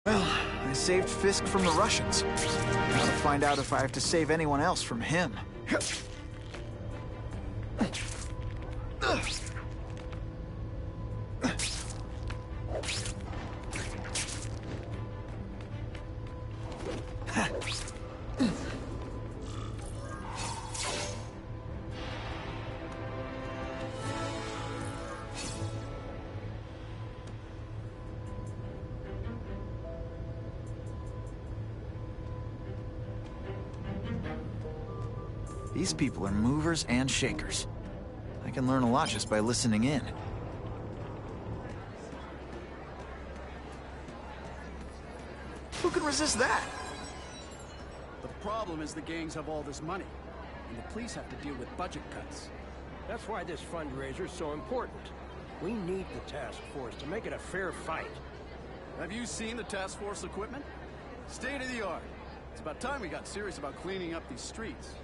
Well, I saved Fisk from the Russians. Now to find out if I have to save anyone else from him. These people are movers and shakers. I can learn a lot just by listening in. Who can resist that? The problem is the gangs have all this money, and the police have to deal with budget cuts. That's why this fundraiser's so important. We need the task force to make it a fair fight. Have you seen the task force equipment? State of the art. It's about time we got serious about cleaning up these streets.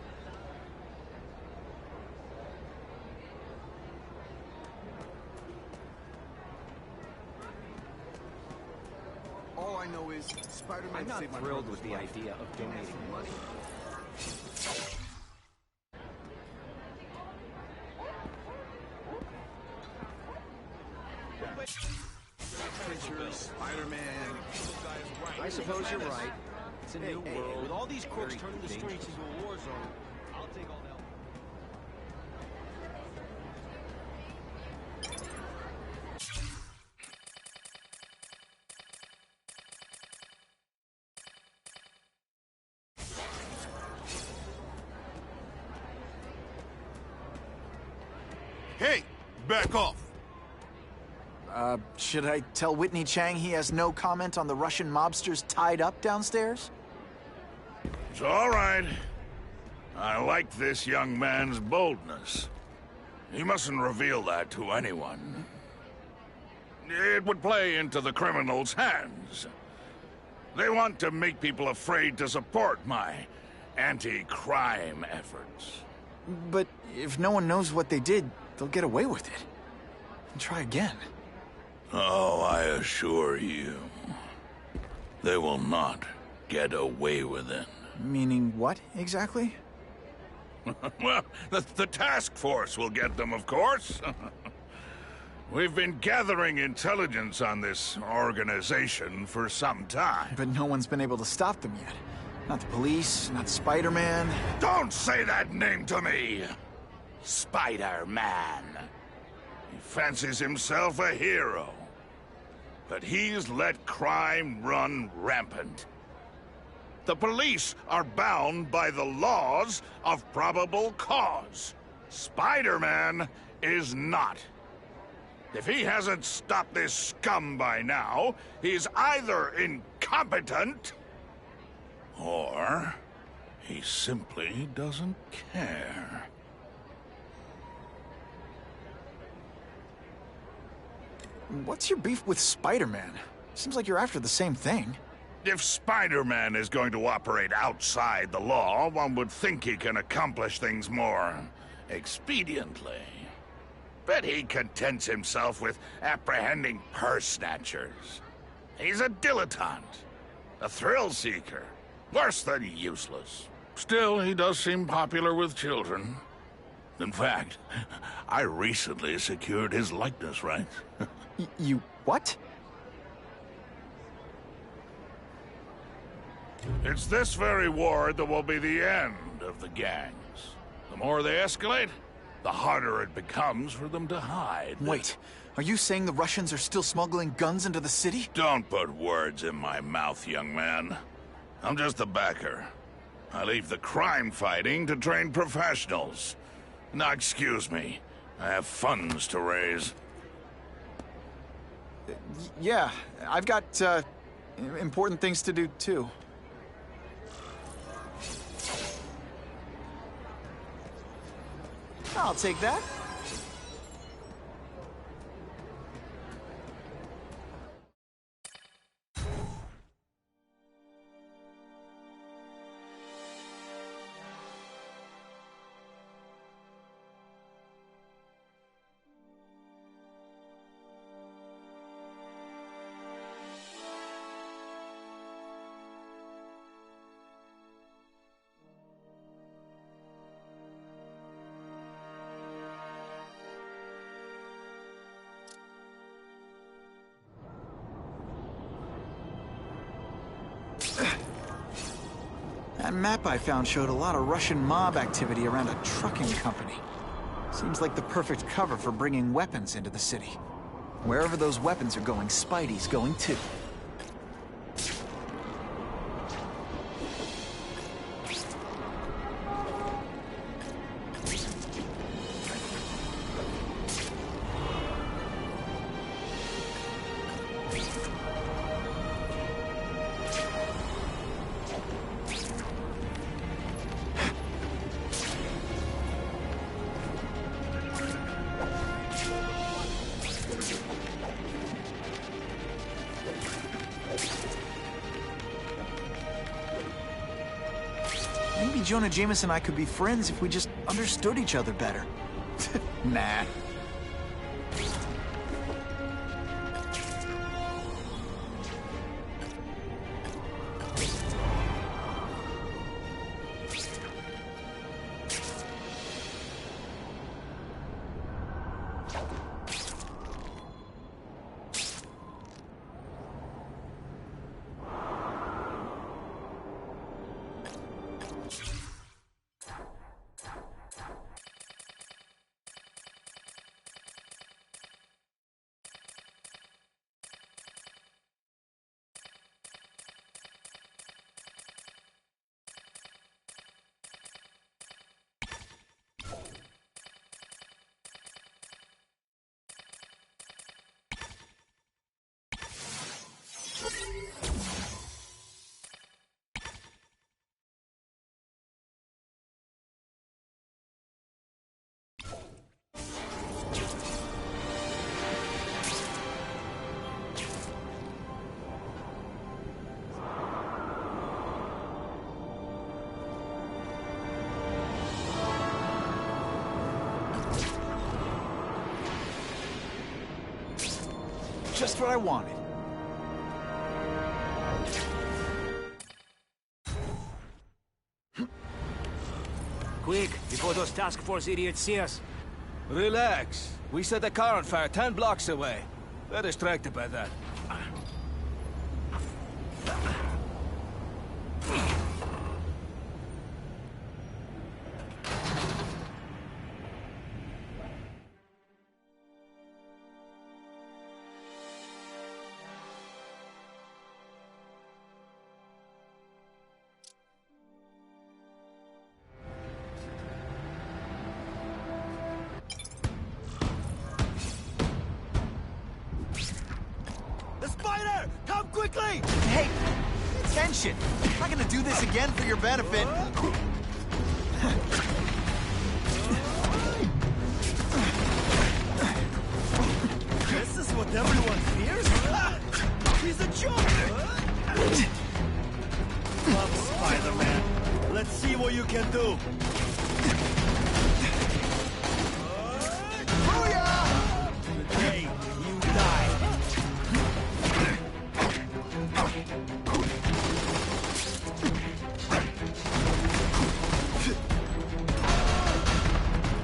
All I know is Spider-Man I'm not saved my thrilled brother's with the life. idea of donating money. Spider-Man. I suppose you're right. It's a new world. With all these crooks Very turning the dangerous. streets into a war zone, I'll take all the help. Hey, back off. Should I tell Whitney Chang he has no comment on the Russian mobsters tied up downstairs? It's all right. I like this young man's boldness. He mustn't reveal that to anyone. It would play into the criminals' hands. They want to make people afraid to support my anti-crime efforts. But if no one knows what they did, they'll get away with it. And try again. Oh, I assure you, they will not get away with it. Meaning what, exactly? Well, the task force will get them, of course. We've been gathering intelligence on this organization for some time. But no one's been able to stop them yet. Not the police, not Spider-Man. Don't say that name to me! Spider-Man. He fancies himself a hero. But he's let crime run rampant. The police are bound by the laws of probable cause. Spider-Man is not. If he hasn't stopped this scum by now, he's either incompetent, or he simply doesn't care. What's your beef with Spider-Man? Seems like you're after the same thing. If Spider-Man is going to operate outside the law, one would think he can accomplish things more expediently. But he contents himself with apprehending purse snatchers. He's a dilettante, a thrill seeker, worse than useless. Still, he does seem popular with children. In fact, I recently secured his likeness rights. You what? It's this very war that will be the end of the gangs. The more they escalate, the harder it becomes for them to hide. Wait, are you saying the Russians are still smuggling guns into the city? Don't put words in my mouth, young man. I'm just a backer. I leave the crime fighting to trained professionals. Now, excuse me. I have funds to raise. Yeah, I've got, important things to do, too. I'll take that. That map I found showed a lot of Russian mob activity around a trucking company. Seems like the perfect cover for bringing weapons into the city. Wherever those weapons are going, Spidey's going too. Maybe Jonah Jameson and I could be friends if we just understood each other better. Nah. Just what I wanted. Quick, before those task force idiots see us. Relax. We set a car on fire 10 blocks away. They're distracted by that. Spider! Come quickly! Hey, attention! I'm not gonna do this again for your benefit. This is what everyone fears? He's a joke! Come, Spider-Man. Let's see what you can do. Today, you die.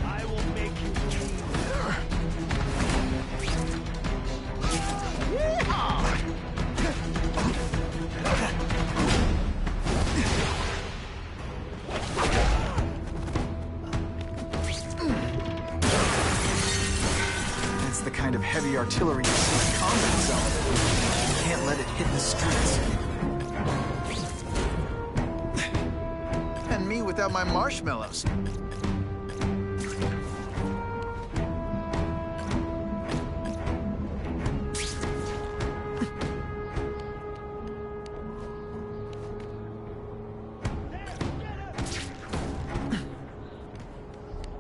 I will make you That's the kind of heavy artillery you see in combat zone. You can't let it hit the streets. And me without my marshmallows.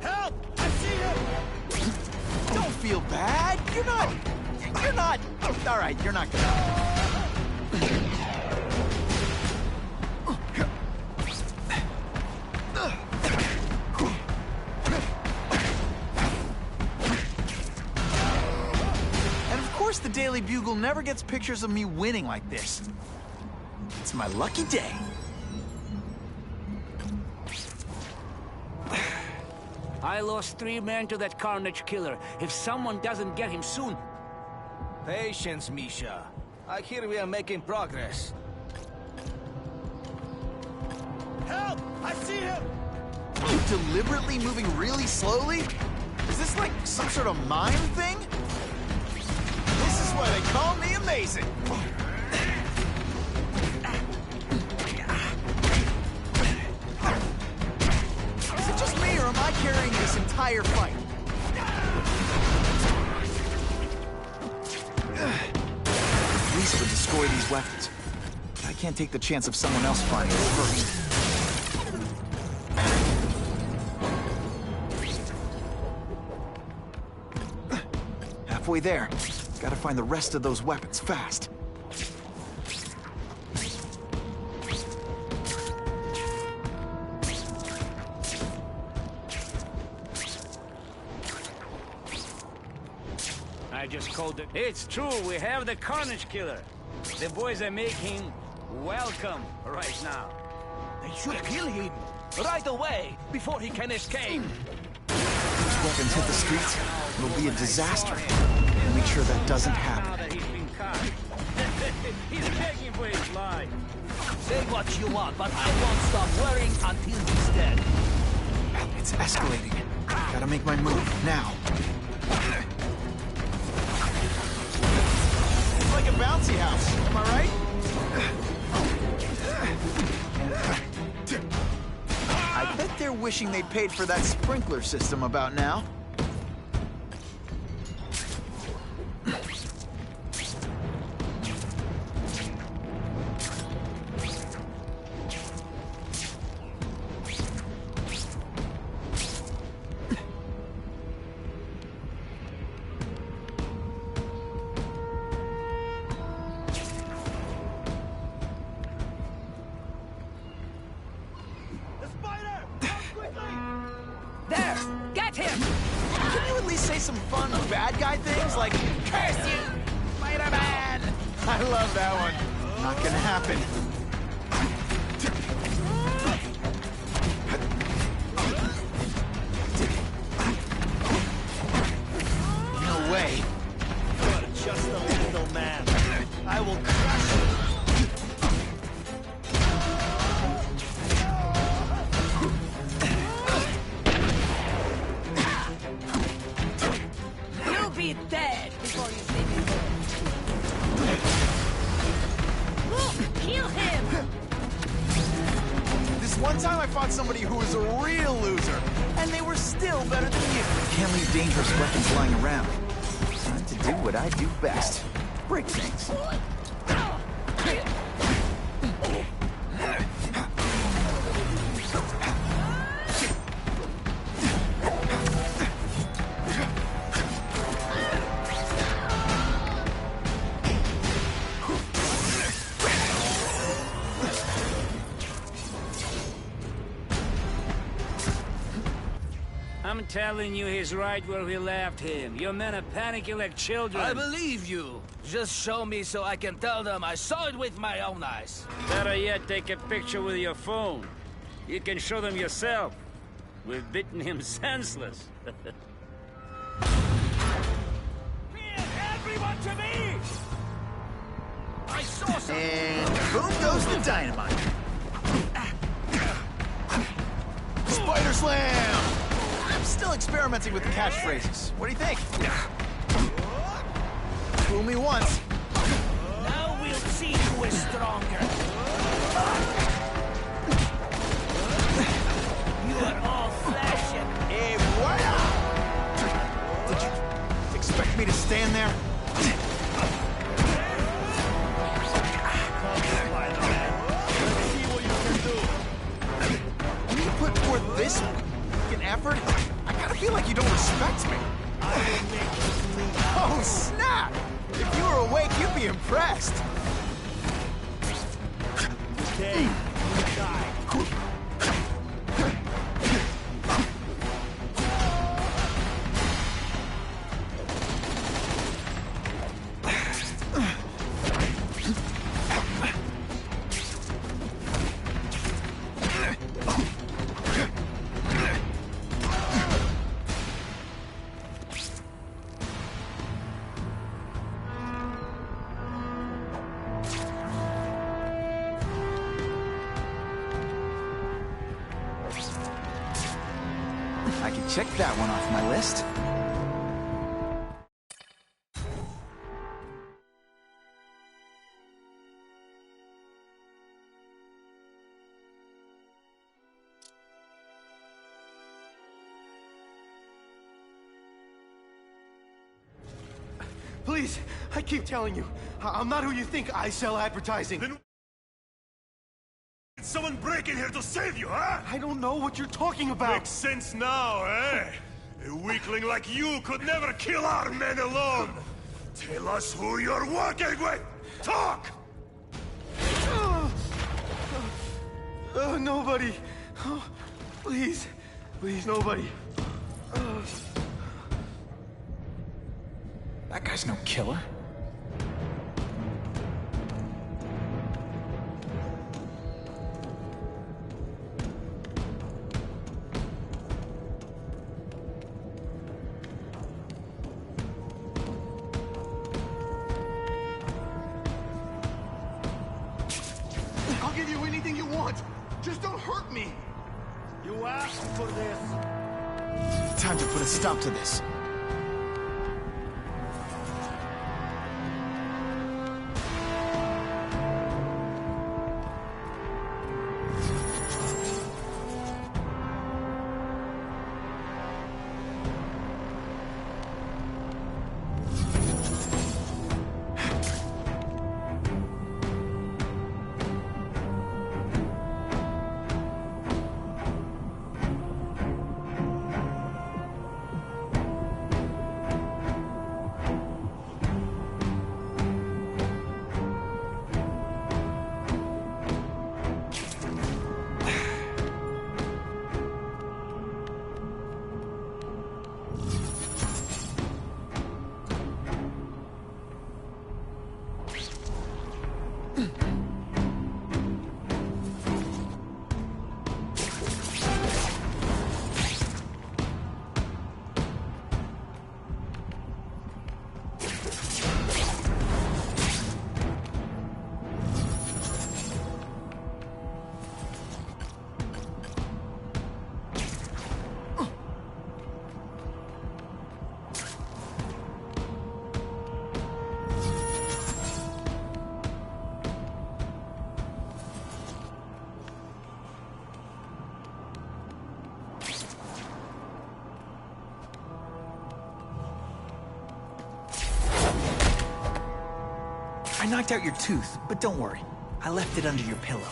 help! I see him! Don't feel bad. You're not. All right, you're not gonna. And of course, the Daily Bugle never gets pictures of me winning like this. It's my lucky day. I lost 3 men to that Carnage killer. If someone doesn't get him soon... Patience, Misha. I hear we are making progress. Help! I see him! You deliberately moving really slowly? Is this like some sort of mime thing? This is why they call me amazing! Is it just me, or am I carrying this entire fight? The police would destroy these weapons. I can't take the chance of someone else finding it first. Halfway there. Gotta find the rest of those weapons fast. I just called it. It's true, we have the Carnage Killer. The boys are making welcome right now. They should kill him right away before he can escape. Those weapons hit the streets, it'll be a disaster. Make sure that doesn't Now happen. that he's been caught. He's begging for his life. Say what you want, but I won't stop worrying until he's dead. It's escalating. Gotta make my move, now. It's like a bouncy house, am I right? I bet they're wishing they paid for that sprinkler system about now. The spider! Come quickly! There! Get him! Can you at least say some fun bad guy things like, "Curse you, Spider-Man"? I love that one. Not gonna happen. No way. You're just a little man. I will crush you. You'll be dead before you see me. Kill him! This one time I fought somebody who was a real loser, and they were still better than you. Can't leave dangerous weapons lying around. Time to do what I do best. Break things. I'm telling you, he's right where we left him. Your men are panicking like children. I believe you. Just show me so I can tell them I saw it with my own eyes. Better yet, take a picture with your phone. You can show them yourself. We've beaten him senseless. Everyone to me! I saw something. And boom goes the dynamite. Spider Slam! I'm still experimenting with the catchphrases. What do you think? Fool me once. Now we'll see who is stronger. You are all flesh and... Hey, voila! Did you expect me to stand there? Spider-Man. Let's see what you can do. When you put forth this fucking effort, I gotta feel like you don't respect me. I will make you bleed. Oh, snap! If you were awake, you'd be impressed. Today, you die. I can check that one off my list. Please, I keep telling you, I'm not who you think. I sell advertising. Then did someone break in here to save you, huh? I don't know what you're talking about. Makes sense now, eh? A weakling like you could never kill our men alone. Tell us who you're working with. Talk! Nobody. Oh, please, nobody. That guy's no killer. I'll give you anything you want. Just don't hurt me. You asked for this. Time to put a stop to this. I knocked out your tooth, but don't worry. I left it under your pillow.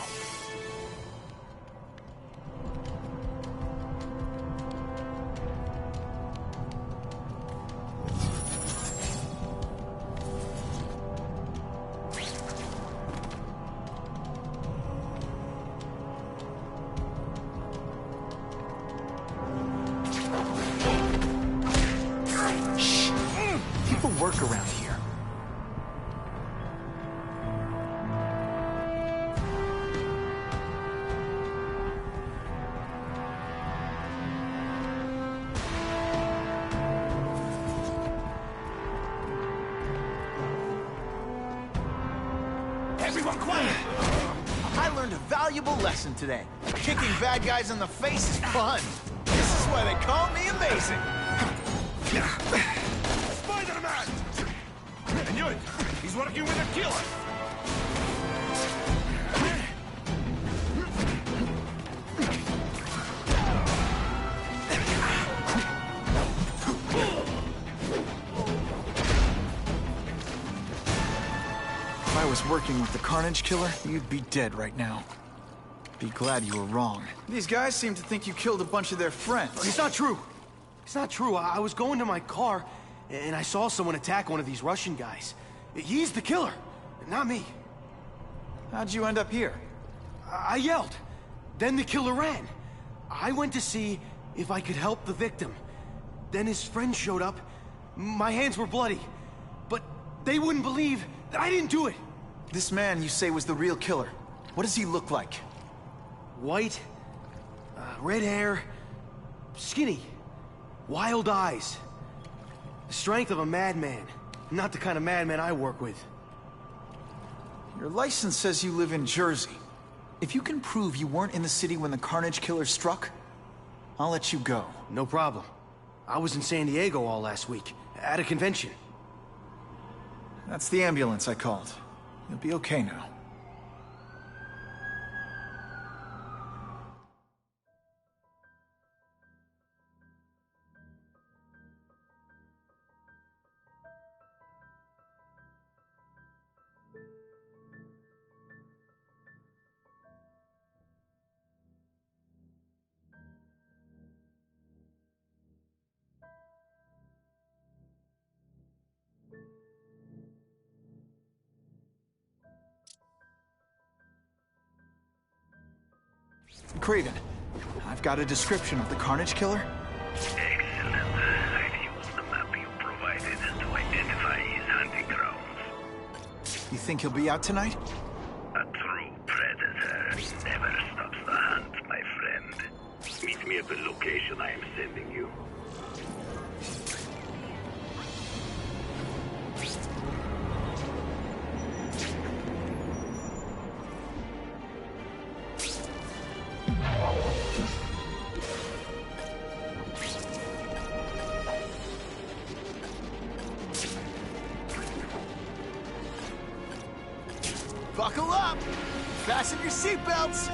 Shh! People work around here. Everyone quiet! I learned a valuable lesson today. Kicking bad guys in the face is fun. This is why they call me amazing. Spider-Man! I knew it! He's working with a killer! If I was working with the Carnage Killer, you'd be dead right now. Be glad you were wrong. These guys seem to think you killed a bunch of their friends. It's not true. It's not true. I was going to my car, and I saw someone attack one of these Russian guys. He's the killer, not me. How'd you end up here? I yelled. Then the killer ran. I went to see if I could help the victim. Then his friend showed up. My hands were bloody. But they wouldn't believe that I didn't do it. This man you say was the real killer. What does he look like? White, red hair, skinny, wild eyes. The strength of a madman. Not the kind of madman I work with. Your license says you live in Jersey. If you can prove you weren't in the city when the Carnage Killer struck, I'll let you go. No problem. I was in San Diego all last week, at a convention. That's the ambulance I called. You'll be okay now. Craven, I've got a description of the Carnage Killer. Excellent. I've used the map you provided to identify his hunting grounds. You think he'll be out tonight? A true predator never stops the hunt, my friend. Meet me at the location I am sending you. Buckle up! Fasten your seatbelts!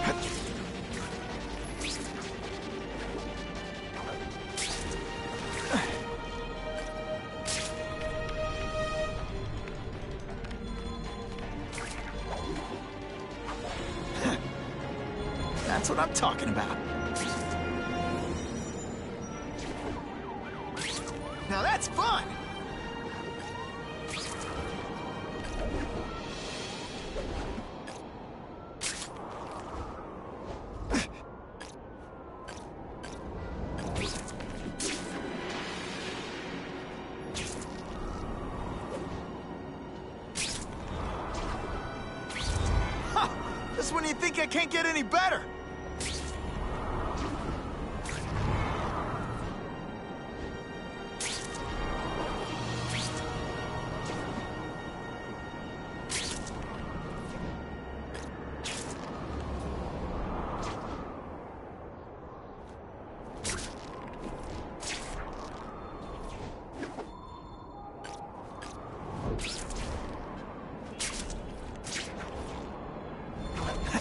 That's what I'm talking about. Now that's fun! Just when you think I can't get any better.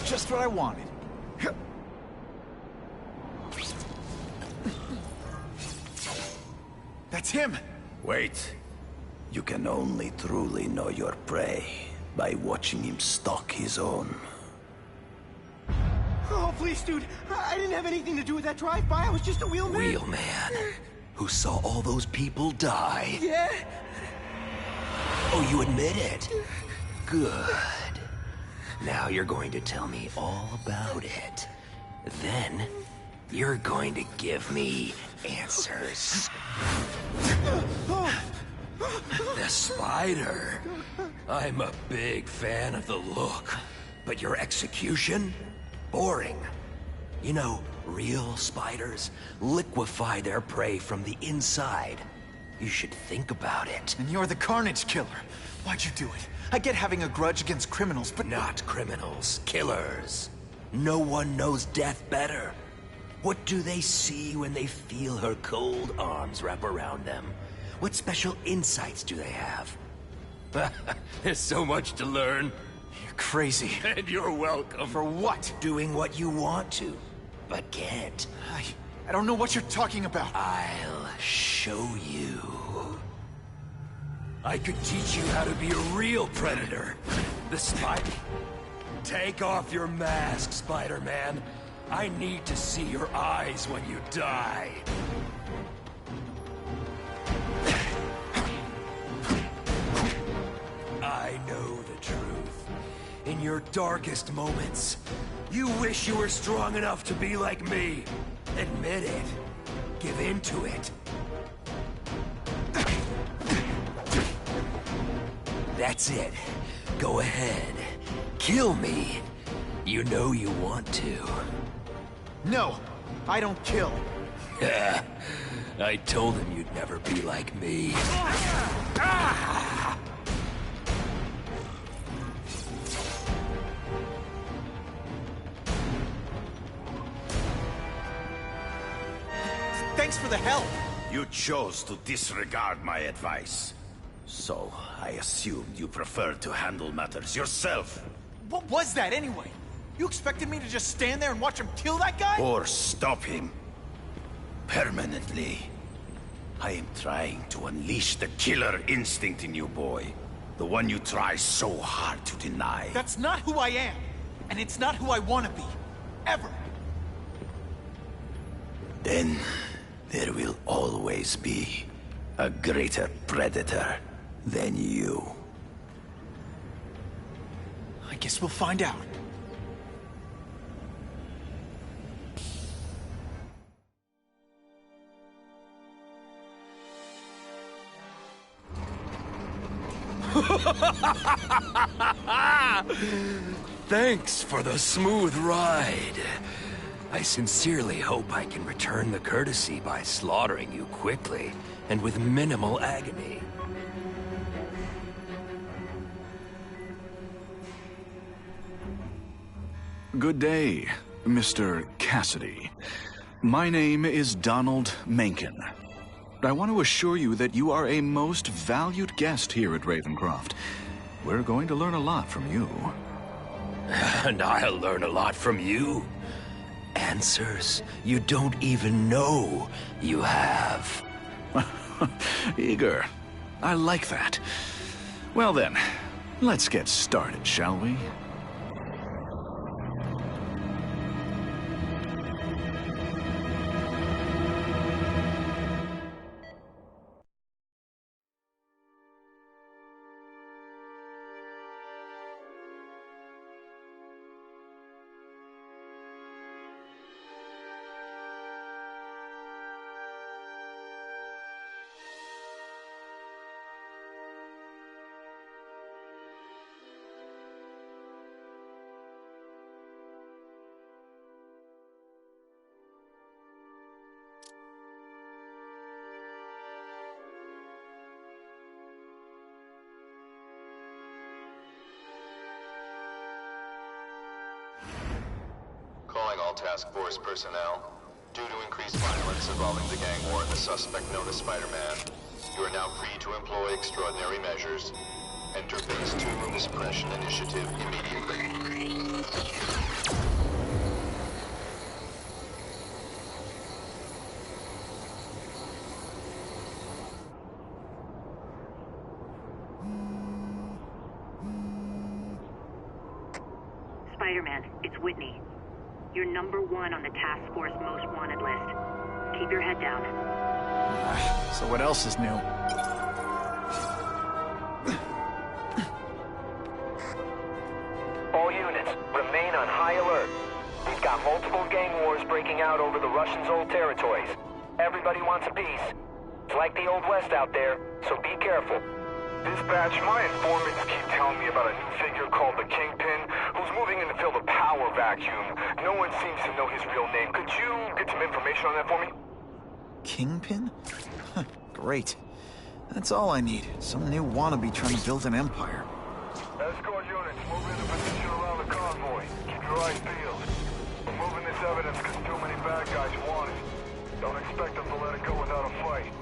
Just what I wanted. That's him! Wait. You can only truly know your prey by watching him stalk his own. Oh, please, dude. I didn't have anything to do with that drive-by. I was just a wheelman. Wheelman, who saw all those people die. Yeah? Oh, you admit it? Good. Now you're going to tell me all about it. Then, you're going to give me answers. The spider. I'm a big fan of the look, but your execution? Boring. You know, real spiders liquefy their prey from the inside. You should think about it. And you're the Carnage Killer. Why'd you do it? I get having a grudge against criminals, but... Not criminals, killers. No one knows death better. What do they see when they feel her cold arms wrap around them? What special insights do they have? There's so much to learn. You're crazy. And you're welcome. For what? Doing what you want to, but can't. I don't know what you're talking about. I'll show you. I could teach you how to be a real predator. The spider. Take off your mask, Spider-Man. I need to see your eyes when you die. I know the truth. In your darkest moments, you wish you were strong enough to be like me. Admit it. Give in to it. That's it. Go ahead. Kill me. You know you want to. No, I don't kill. I told him you'd never be like me. Thanks for the help. You chose to disregard my advice. So, I assumed you preferred to handle matters yourself. What was that anyway? You expected me to just stand there and watch him kill that guy? Or stop him. Permanently. I am trying to unleash the killer instinct in you, boy. The one you try so hard to deny. That's not who I am. And it's not who I want to be. Ever. Then, there will always be a greater predator than you. I guess we'll find out. Thanks for the smooth ride. I sincerely hope I can return the courtesy by slaughtering you quickly and with minimal agony. Good day, Mr. Cassidy. My name is Donald Mencken. I want to assure you that you are a most valued guest here at Ravencroft. We're going to learn a lot from you. And I'll learn a lot from you. Answers you don't even know you have. Eager. I like that. Well then, let's get started, shall we? Calling all task force personnel. Due to increased violence involving the gang war and the suspect known as Spider-Man, you are now free to employ extraordinary measures. Enter Phase 2 of the Suppression Initiative immediately. Spider-Man, it's Whitney. You're #1 on the task force most wanted list. Keep your head down. So what else is new? All units, remain on high alert. We've got multiple gang wars breaking out over the Russians' old territories. Everybody wants a piece. It's like the Old West out there, so be careful. Dispatch, my informants keep telling me about a new figure called the Kingpin, who's moving in to fill the power vacuum. No one seems to know his real name. Could you get some information on that for me? Kingpin? Huh, great. That's all I need. Some new wannabe trying to build an empire. Escort units, move into position around the convoy. Keep your eyes peeled. We're moving this evidence because too many bad guys want it. Don't expect them to let it go without a fight.